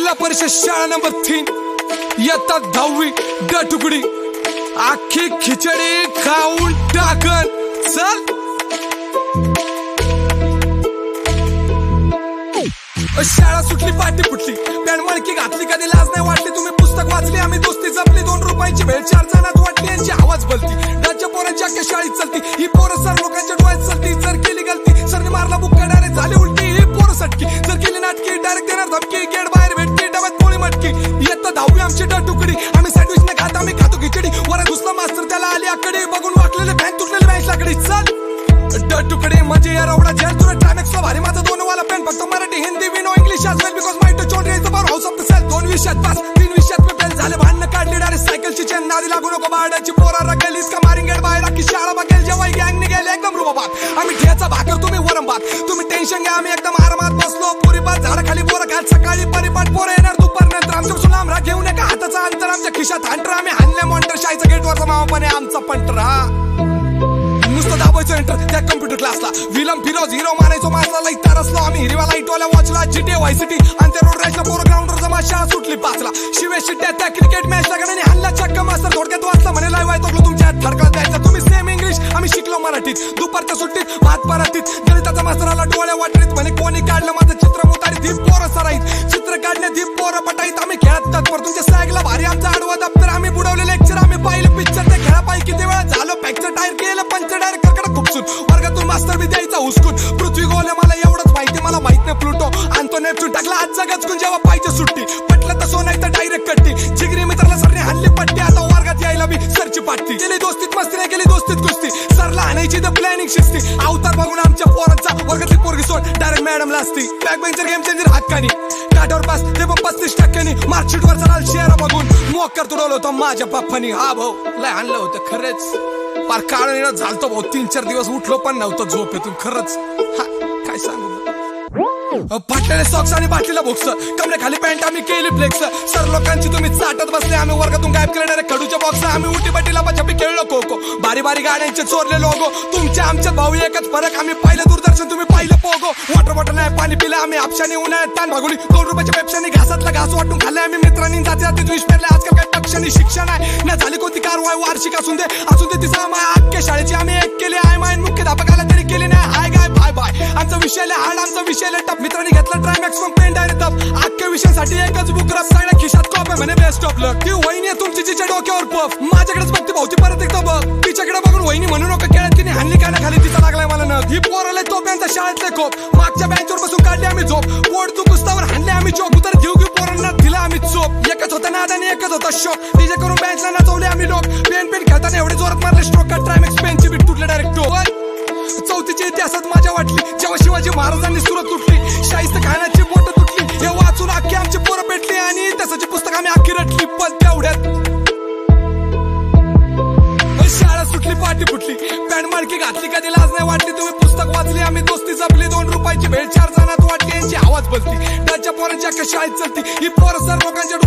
जिल्हा परिषद शाळा नंबर 3 इयत्ता 10वी ड तुकडी आखी खिचडी खाऊन टाकन चल। शाळा सुटली पाठी फुटली पॅन मळकी घातली कधी लाज नाही वाटली तुम्ही पुस्तक वाचली आम्ही दोस्ती जपली 2 रुपयाची भेळ 4 जणात वाटली यांची आवाज बोलती राज्य पोरांची अख्ख्या शाळेत चलती ही पोरं सर लोकांच्या डोळ्यात चलती जर केली गलती सरने मारला बुक्का डायरेक्ट झाली उलटी ही पोरं सटकी जर केली नाटकी डायरेक्ट देणार धमकी गेट बाहेर भेटकी डब्यात पोळी मटकी इयत्ता 10वी आमची ड तुकडी आम्ही सँडविच न खात आम्ही खातो खिचडी वर घुसला मास्तर त्याला आली आकडे बघून वाकलेले फॅन तुटलेले बँच लाकडी चल ड तुकडी म्हणजे या रवडा जेल तुला ट्रॅमेक्स भारी माझा 2 वाला पेन फक्त Marathi Hindi we know English as well because my touch on raise the bar house of the cell 2 विषयात पास 3 विषयात मी फेल झाले भांडण काढली डायरेक्ट सायकलची चेन नादी लागू नको बारडाची पोरा रगेलीस का मारिंग गेट बाहेर की शाळा बघेल जेव्हा गँग निघेल एकदम रुबाबात आम्ही ठेचा भाकर तुम्ही वरम भात तुम्ही टेन्शन घ्या आम्ही एकदम आरामात बसलो पुरी पात झाडाखाली पोरं घात सकाळी परिपाट पोरं येणार दुपार नंतर आमच्यापासून लांब राह घेऊन एका हाताचा अंतर आमच्या खिशात हांटर आम्ही हाणले मॉन्टर शाळेचा गेटवरचा मामापणे आमचा पंटर हा नुसतं दाबायचं एंटर त्या कम्प्युटर क्लासला विलम फिरोज हिरो मानायचो मासला लाईट तरसलो आम्ही हिरवा लाईटवाल्या वॉचला GTA वाय सिटी आणि त्या रोड राईसला पोरं ग्राउंडवर जमा शाळा सुटली 5ला शिवे शिट्ट्या त्या क्रिकेट मॅचला गणाने हल्ला चक्क मास्तर थोडक्यात वाचला म्हणे लाईव्ह आहे तो तुमच्या थरकळत द्यायचा तुम्ही सेम इंग्लिश आम्ही शिकलो मराठीत दुपारच्या सुट्टीत भात पराठीत गणिताचा मास्तर आला डोळ्या वाटरीत म्हणे कोणी काढलं माझं चित्र मुतारीत ही पोरं सराईत चित्र काढण्यात ही पोरं पटाईत आम्ही खेळत तत्पर तुमच्या सॅगला भारी आमचा आडवा दप्तर आम्ही बुडवले लेक्चर आम्ही पाहिलं पिक्चर त्या खेळापायी किती वेळा झालो पॅक्चर टायर केलं पंचर डायरेक्ट कडक खुपसून वर्गातून मास्तर बी द्यायचा हुसकून पृथ्वी गोल मला एवढंच माहिती मला माहित नाही प्लुटो आणतो नेपच्यून टाकला आज जगाचकून जेव्हा पाहिजे सुट्टी पटलं तर सोनाय तर डायरेक्ट कट्टी जिगरी मित्राला सरने हाणली पट्टी आता वर्गात यायला बी सरची पाट्टी केली दोस्तीत मस्ती नाही केली दोस्तीत कुस्ती सरला हाणायची तर प्लॅनिंग शिस्ती अवतार बघून आमच्या पोरांचा वर्गातली पोरगी सोड डायरेक्ट मॅडमला असती बॅक बेंचर गेम चेंजर हक्कानी काठावर पास ते पण 35% मार्कशीट वर चढाल शेअर बघून मोकर तुडवलं होतं माझ्या पप्पानी हा भाऊ लय आणलं होतं खरंच पार काळ येणं झालतो भाऊ 3-4 दिवस उठलो पण नव्हतं झोपेतून खरंच काय सांगू फाटलेले सॉक्स आणि बाटलीला बुक्स कमरे खाली पॅन्ट आम्ही केली फ्लेक्स सर लोकांची तुम्ही चाटत बसले आम्ही वर्गातून गायब करणारे खडूच्या बॉक्स आम्ही उठी बटीला बचापी खेळलो खो बारी बारी गाड्यांचे चोरले लोगो तुमच्या आमच्या भाऊ एकच फरक आम्ही पाहिलं दूरदर्शन तुम्ही पाहिलं पोगो वॉटर बॉटल नाही पाणी पिलं आम्ही आपशाने उन्हाळ्यात ताण भागवली 2 रुपयाच्या पेप्शाने घासातला घास वाटून खाल्ले आम्ही मित्रांनी जाती विष पेरले आजकाल काय पक्षांनी शिक्षण आहे ना झाली कोणती कारवाई वार्षिक असून दे तिचा माय अख्ख्या शाळेची आम्ही एक केली आय माय मुख्याध्यापकाला तरी केली नाही हाय गाय बाय बाय आमचा विषय हाड आमचा विषय टप मित्रांनी घेतला ट्रायमॅक्स मग पेन डायरेक्ट तप अख्ख्या विषयासाठी एकच बुक रप सगळ्या खिशात कॉप आहे म्हणे बेस्ट ऑफ लक ती वहिनी आहे तुमची जिच्या डोक्यावर पफ माझ्याकडेच बघते भाऊती परत एकदा बघ तिच्याकडे बघून वहिनी म्हणू नका खेळत तिने हाणली काय खाली तिचा लागलाय मला न ही पोरले तोप्यांचा शाळेतले खोप मागच्या बेंचवर बसून काढली आम्ही झोप पोट तू कुस्तावर हाणले आम्ही चोक उतर घेऊ पोरांना दिला आम्ही चोप एकच होता नाद आणि एकच होता शॉक डीजे करून बेंचला नाचवले आम्ही लोक पेन खेळताना एवढे जोरात मारले स्ट्रोक का ट्रायमॅक्स पेनची बीट तुटले डायरेक्ट टोक चौथीच्या इतिहासात माझ्या वाटली जेव्हा शिवाजी महाराजांनी सुरत तुटली शाहिस्त खानाची बोट तुटली हे वाचून अख्खी आमची पोरं पेटली आणि तसाची पुस्तक आम्ही अख्खी रटली पण तेवढ्यात शाळा सुटली पाठी फुटली पॅन मळकी घातली कधी लाज नाही वाटली तुम्ही पुस्तक वाचली आम्ही दोस्ती जपली 2 रुपयाची भेळ 4 जणात वाटली यांची आवाज बोलती राज्य पोरांची अख्ख्या शाळेत चलती ही पोरं सर लोकांच्या